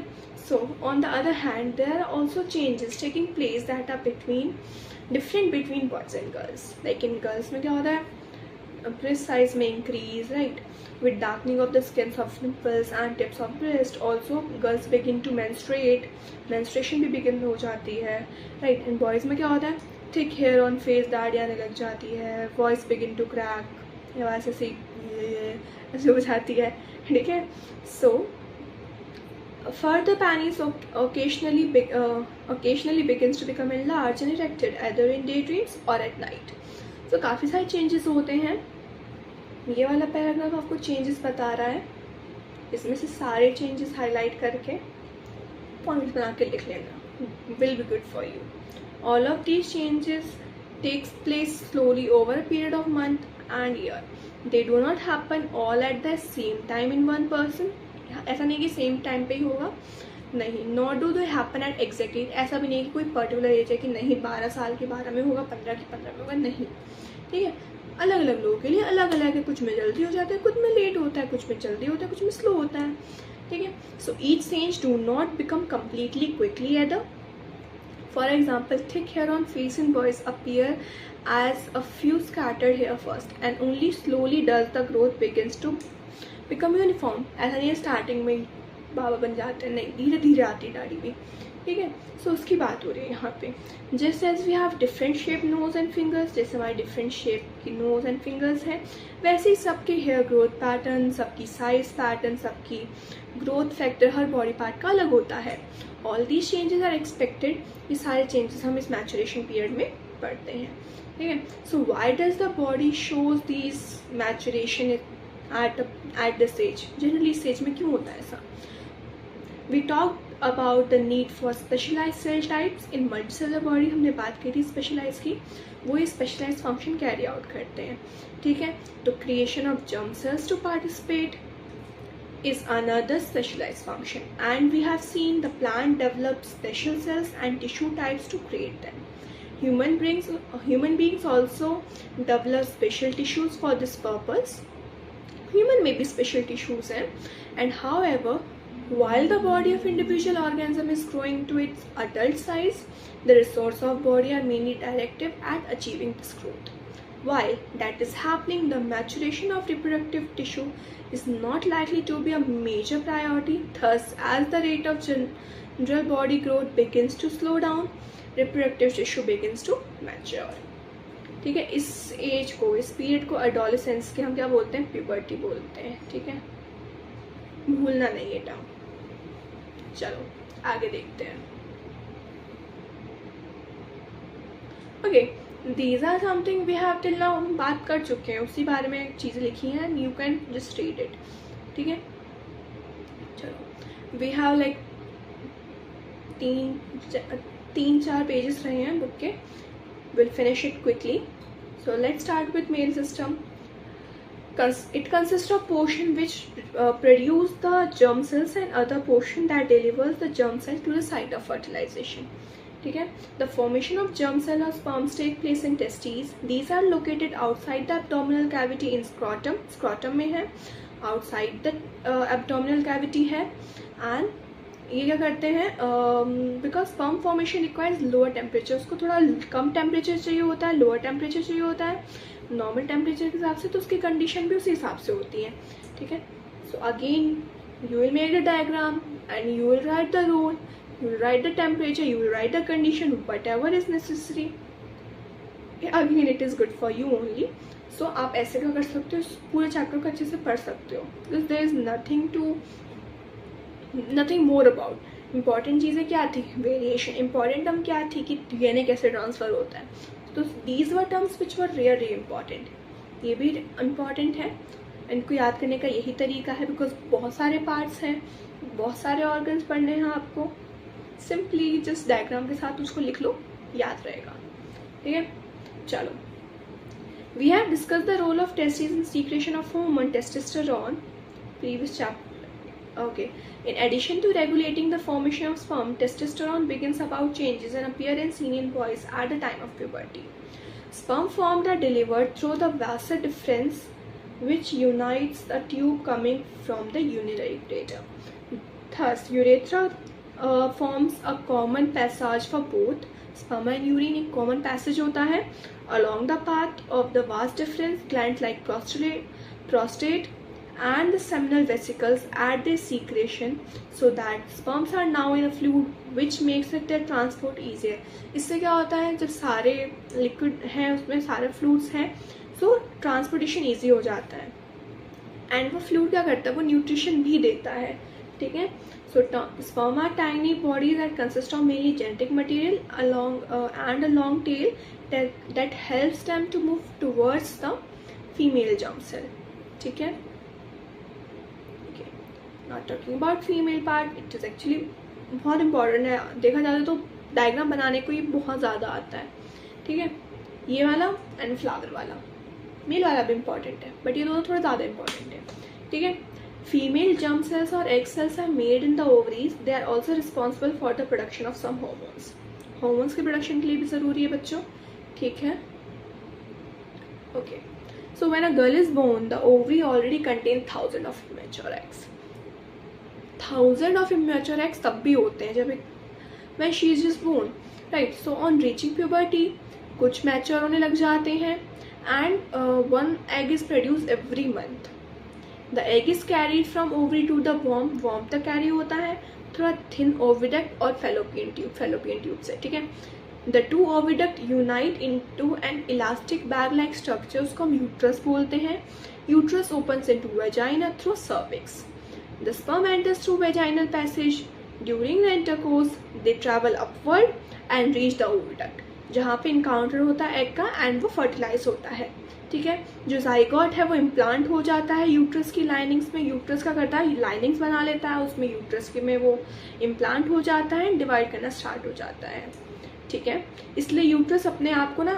So on the other hand, there are also changes taking place that are different between boys and girls. Like in girls में क्या होता है? Breast size may increase, right? With darkening of the skins of nipples and tips of breast. Also girls begin to menstruate. Menstruation भी begin हो जाती है, right? And boys में क्या होता है? Thick hair on face, दाढ़ी आने लग जाती है. Voice begin to crack. आवाज़ ऐसे हो जाती है. ठीक है. So further penis occasionally begins to become enlarged and erected either in daydreams or at night. So काफ़ी सारे changes होते हैं. ये वाला पैराग्राफ आपको चेंजेस बता रहा है, इसमें से सारे चेंजेस हाईलाइट करके पॉइंट बना के लिख लेना, will be good for you. All of these changes takes place slowly over a period of month and year. They do not happen all at the same time in one person. ऐसा नहीं कि सेम टाइम पे ही होगा, नहीं. Not do they happen at exactly. ऐसा भी नहीं कि कोई पर्टिकुलर एज है कि नहीं 12 साल के 12 में होगा, 15 के 15 में होगा, नहीं. ठीक है, अलग अलग लोगों के लिए अलग अलग है, कुछ में जल्दी हो जाता है, कुछ में लेट होता है, कुछ में जल्दी होता है, कुछ में स्लो होता है, ठीक है. So each stage do not become completely quickly either. For example, thick hair on face in boys appear as a few scattered hair first, and only slowly does the growth begins to become uniform. ऐसा नहीं है स्टार्टिंग में बाबा बन जाते हैं, नहीं, धीरे धीरे आती है दाढ़ी भी, ठीक है. सो उसकी बात हो रही है यहाँ पे. Just as we have different shape nose and fingers, जैसे हमारे डिफरेंट शेप की नोज एंड फिंगर्स हैं, वैसे ही सबके हेयर ग्रोथ पैटर्न, सबकी साइज पैटर्न, सबकी ग्रोथ फैक्टर हर बॉडी पार्ट का अलग होता है. All these changes are expected. ये सारे चेंजेस हम इस मैचुरेशन पीरियड में पढ़ते हैं, ठीक है. So why does the body shows these maturation at the stage. Generally stage में क्यों होता है ऐसा? We talk about the need for specialise cell types in multicellular body. हमने बात की थी स्पेशलाइज की, वो ये स्पेशलाइज फंक्शन कैरी आउट करते हैं, ठीक है. तो creation of germ cells to participate is another specialized function, and we have seen the plant develop special cells and tissue types to create them. Human beings also develop special tissues for this purpose. Human may be special tissues, and however, while the body of individual organism is growing to its adult size, the resources of body are mainly directed at achieving this growth. While that is happening, the maturation of reproductive tissue is not likely to be a major priority. Thus, as the rate of general body growth begins to slow down, reproductive tissue begins to mature. ठीक है. इस एज को, इस पीरियड को एडोलेसेंस के हम क्या बोलते हैं? प्यूबर्टी बोलते हैं, ठीक है. भूलना नहीं ये टर्म. चलो आगे देखते हैं. Okay, These are something we have till now. हम बात कर चुके हैं, उसी बारे में चीज़ें लिखी हैं. You can just read it, ठीक है. चलो, we have like तीन चार पेजेस रहे हैं बुक के. We'll finish it quickly. So let's start with male system. It consists of portion which produce the germ cells and other portion that delivers the germ cell to the site of fertilization. ठीक है. The formation of germ cell or sperms take place in testes. These are located outside the abdominal cavity in scrotum. Scrotum में है, outside the abdominal cavity है. And ये क्या करते हैं? Because sperm formation requires lower temperature. उसको थोड़ा कम टेम्परेचर चाहिए होता है, लोअर टेम्परेचर चाहिए होता है नॉर्मल टेम्परेचर के हिसाब से, तो उसकी कंडीशन भी उसी हिसाब से होती है, ठीक है. So again you will make the diagram and you will write the rule. You will write the temperature, you will write the condition, whatever is necessary. Again, it is good for you only. So आप ऐसे क्या कर सकते हो? पूरे चैप्टर को अच्छे से पढ़ सकते हो. Because there is nothing more about. Important चीज़ें क्या थी? Variation. Important टर्म क्या थी कि DNA कैसे ट्रांसफ़र होता है. तो these were terms which were really important. ये भी important है. इनको याद करने का यही तरीका है, बिकॉज बहुत सारे पार्ट्स हैं, बहुत सारे ऑर्गन्स पढ़ने हैं आपको. सिंपली जस्ट डायग्राम के साथ उसको लिख लो, याद रहेगा, ठीक है. चलो, we have discuss the role of testis in secretion of hormone testosterone previous chapter. Okay, in addition to regulating the formation of sperm, testosterone begins about changes in appearance seen in boys at the time of puberty. Sperm formed are delivered through the vasa deferens which unites the tube coming from the ureter. Thus, urethra forms a common passage for both sperm and urine. एक common passage होता है along the path of the vas deferens. Glands like prostate and the seminal vesicles add their secretion so that sperms are now in a fluid which makes it their transport easier. इससे क्या होता है? जब सारे liquid हैं, उसमें सारे fluids हैं, सो ट्रांसपोर्टेशन ईजी हो जाता है. एंड वो फ्लूइड क्या करता है? वो न्यूट्रिशन भी देता है, ठीक है. So sperm are tiny bodies that consist of mainly genetic material and a long tail that helps them to move towards the female germ cell, ठीक है. Not talking about female part, it is actually बहुत इंपॉर्टेंट है. देखा जाए तो डायग्राम बनाने को ही बहुत ज़्यादा आता है, ठीक है. ये वाला एंड फ्लावर वाला, मेल वाला भी इंपॉर्टेंट है, बट ये दोनों थोड़ा ज़्यादा इंपॉर्टेंट है, ठीक है. फीमेल जर्म सेल्स और egg cells are made in the ovaries. They are also responsible for the production of some hormones. Hormones के प्रोडक्शन के लिए भी ज़रूरी है बच्चों, ठीक है. Okay, So when a girl is born, the ovary already contains thousands of immature eggs. Thousand of immature eggs तब भी होते हैं जब when she is just born, right? So on reaching puberty, कुछ mature होने लग जाते हैं, and one egg is produced every month. The egg is carried from ovary to the womb. Womb तक carry होता है थोड़ा thin oviduct और fallopian tube से, ठीक है. The two oviduct unite into an elastic bag-like structure, उसको हम uterus बोलते हैं. Uterus opens into vagina through cervix. The sperm enters through vaginal passage. During the intercourse, they travel upward and reach the oviduct, जहाँ पे इनकाउंटर होता है एग का एंड वो फर्टिलाइज होता है, ठीक है. जो जाइगोट है वो इम्प्लांट हो जाता है यूट्रस की लाइनिंग्स में. यूट्रस का करता है लाइनिंग्स बना लेता है, उसमें यूट्रस के में वो इम्प्लांट हो जाता है, डिवाइड करना स्टार्ट हो जाता है, ठीक है. इसलिए यूट्रस अपने आप को ना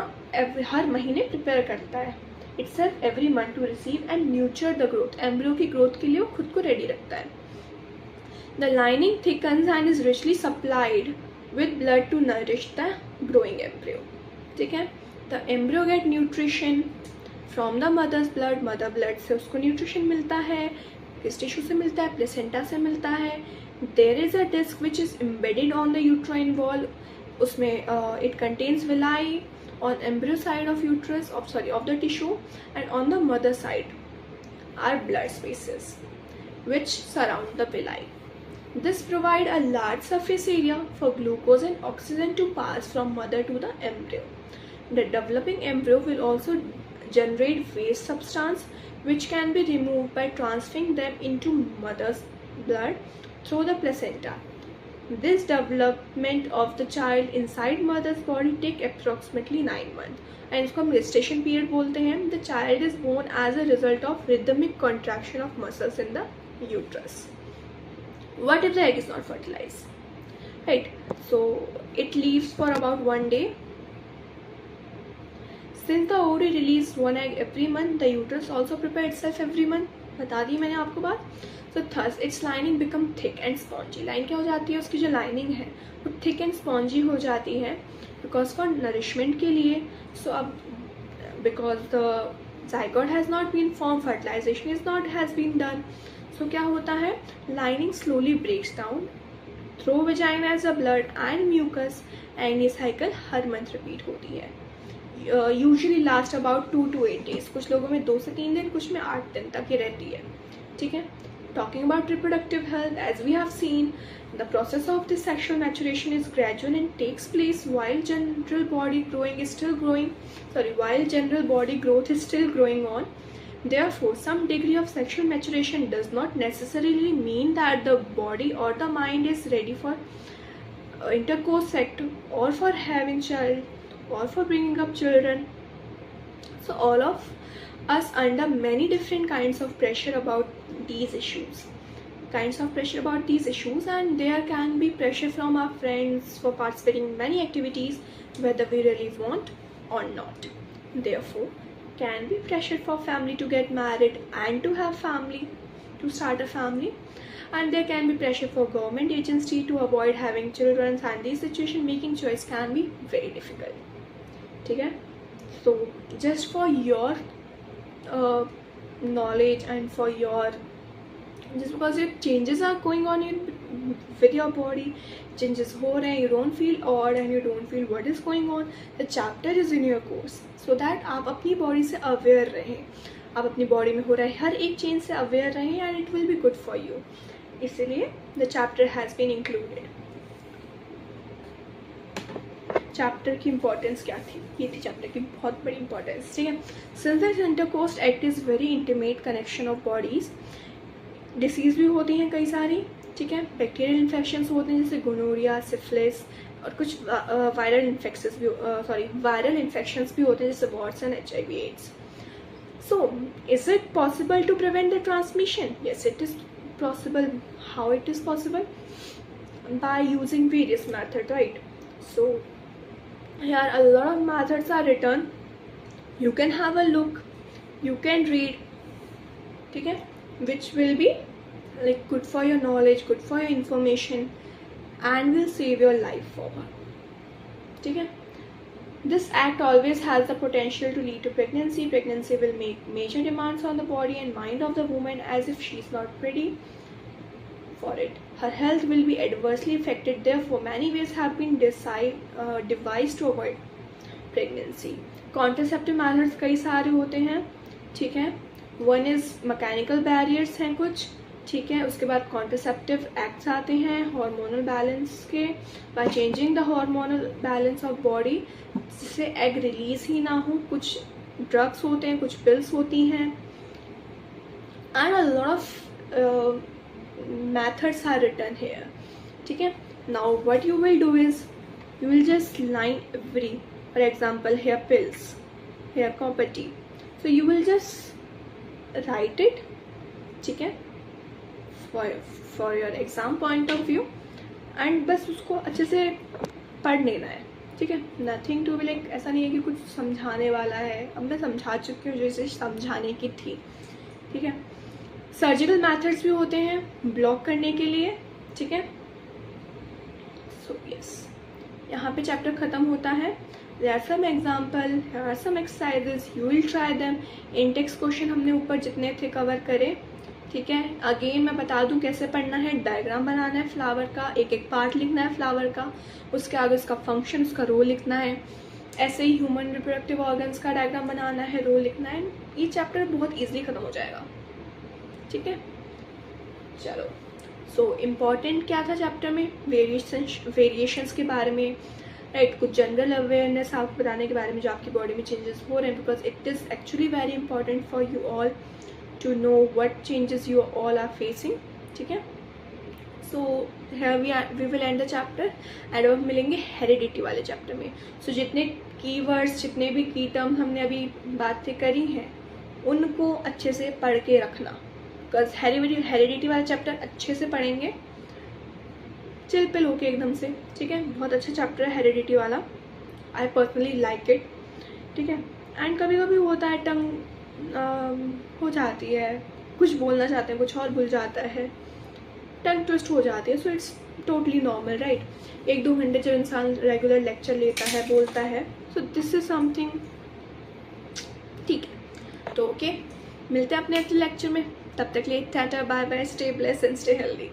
हर महीने प्रिपेयर करता है itself every month to receive and nurture the growth. Embryo की ग्रोथ के लिए वो खुद को रेडी रखता है. The lining thickens and is richly supplied with blood to nourish the growing embryo, ठीक है. The embryo get nutrition from the mother's blood. mother blood से उसको nutrition मिलता है, किस टिश्यू से मिलता है, प्लेसेंटा से मिलता है. There is a disc which is embedded on the uterine wall. उसमें it contains villi on embryo side of uterus of the tissue, and on the mother side are blood spaces which surround the villi. This provide a large surface area for glucose and oxygen to pass from mother to the embryo. The developing embryo will also generate waste substance which can be removed by transferring them into mother's blood through the placenta. This development of the child inside mother's body take approximately 9 months, and इसको हम gestation period बोलते हैं. The child is born as a result of rhythmic contraction of muscles in the uterus. What if the egg is not fertilized? Right, so it leaves for about 1 day. Since the ovary release one egg every month, the uterus also prepare itself every month. बता दी मैंने आपको बात. So thus its lining become thick and spongy. Line क्या हो जाती है, उसकी जो लाइनिंग है वो thick and spongy हो जाती है because for nourishment के लिए. So अब because the zygote has not been formed, fertilization has been done. So क्या होता है, lining slowly breaks down through vagina as a blood and mucus, and ये cycle हर month repeat होती है. Usually last about 2 to 8 days. कुछ लोगों में 2 से 3 दिन, कुछ में 8 दिन तक ये रहती है, ठीक है. Talking about reproductive health, as we have seen, the process of this sexual maturation is gradual and takes place while general body growth is still going on. Therefore, some degree of sexual maturation does not necessarily mean that the body or the mind is ready for intercourse or for having child or for bringing up children. So all of us under many different kinds of pressure about these issues, and there can be pressure from our friends for participating in many activities whether we really want or not. Therefore, can be pressure for family to get married and to have family, to start a family, and there can be pressure for government agency to avoid having children, and this situation making choice can be very difficult, ठीक है. So just for your knowledge and for your, just because your changes are going on with your body, changes हो रहे हैं, you don't feel odd and you don't feel what is going on, the chapter is in your course, so that आप अपनी body से aware रहें, आप अपनी body में हो रहा है हर एक change से aware रहें, and it will be good for you. इसलिए the chapter has been included. Chapter की इंपॉर्टेंस क्या थी, ये थी चैप्टर की बहुत बड़ी इंपॉर्टेंस, ठीक है. Since this intercourse act is very intimate connection of bodies. Disease भी होती हैं कई सारी, ठीक है. बैक्टीरियल इन्फेक्शंस होते हैं जैसे गोनोरिया, सिफिलिस, और कुछ वायरल इन्फेक्शंस भी होते हैं जैसे वाट्सन, HIV, AIDS. So is it possible to prevent the transmission? Yes, it is possible. How it is possible? By using various methods, right? So here a lot of methods are written. You can have a look, you can read, okay, which will be like good for your knowledge, good for your information, and will save your life forward. Okay. This act always has the potential to lead to pregnancy. Pregnancy will make major demands on the body and mind of the woman as if she is not ready for it. Her health will be adversely affected. Therefore, many ways have been devised to avoid pregnancy. Contraceptive methods कई सारे होते हैं, ठीक है. वन इज मैकेनिकल बैरियर्स हैं कुछ, ठीक है. उसके बाद कॉन्ट्रासेप्टिव एक्ट्स आते हैं हार्मोनल बैलेंस के, by changing the hormonal balance of body, जिससे एग रिलीज ही ना हो. कुछ ड्रग्स होते हैं, कुछ पिल्स होती हैं, and a lot of methods are written here, ठीक है. Now what you will do is you will just line every, for example here pills, here copper T, so you will just write it, ठीक है, for your exam point of view, and बस उसको अच्छे से पढ़ लेना है, ठीक है. नथिंग टू बी लाइक, ऐसा नहीं है कि कुछ समझाने वाला है. अब मैं समझा चुकी हूँ जैसे समझाने की थी, ठीक है. सर्जिकल मैथड्स भी होते हैं ब्लॉक करने के लिए, ठीक है. सो यस, यहाँ पे चैप्टर ख़त्म होता है. There are some example, there are some exercises, you will try them. In text question हमने ऊपर जितने थे कवर करे, ठीक है. अगेन मैं बता दूं कैसे पढ़ना है. डायग्राम बनाना है फ्लावर का, एक एक पार्ट लिखना है फ्लावर का, उसके आगे उसका फंक्शन, उसका रोल लिखना है. ऐसे ही ह्यूमन रिप्रोडक्टिव ऑर्गन्स का डायग्राम बनाना है, रोल लिखना है. ये चैप्टर बहुत ईजिली ख़त्म हो जाएगा, ठीक है. चलो, सो इम्पॉर्टेंट क्या था चैप्टर में, वेरिएशंस के बारे में, राइट. कुछ जनरल अवेयरनेस आपको बताने के बारे में जो आपकी बॉडी में चेंजेस हो रहे हैं, because it is actually very important for you all to know what changes you all are facing, ठीक है. So we will end the chapter and अब मिलेंगे हेरिडिटी वाले चैप्टर में. सो जितने कीवर्ड्स, जितने भी की टर्म्स हमने अभी बातें करी हैं, उनको अच्छे से पढ़ के रखना, बिकॉज हेरिडिटी वाला चैप्टर अच्छे से पढ़ेंगे चिल पिल होके एकदम से, ठीक है. बहुत अच्छा चैप्टर है हेरिडिटी वाला, आई पर्सनली लाइक इट, ठीक है. एंड कभी कभी होता है टंग हो जाती है, कुछ बोलना चाहते हैं कुछ और भूल जाता है, टंग ट्विस्ट हो जाती है. So it's totally normal, right. 1-2 घंटे जब इंसान रेगुलर लेक्चर लेता है, बोलता है, सो दिस इज समथिंग, ठीक है. तो ओके, मिलते हैं अपने अगले लेक्चर में. तब तक लिए tata bye bye, stay blessed and stay healthy.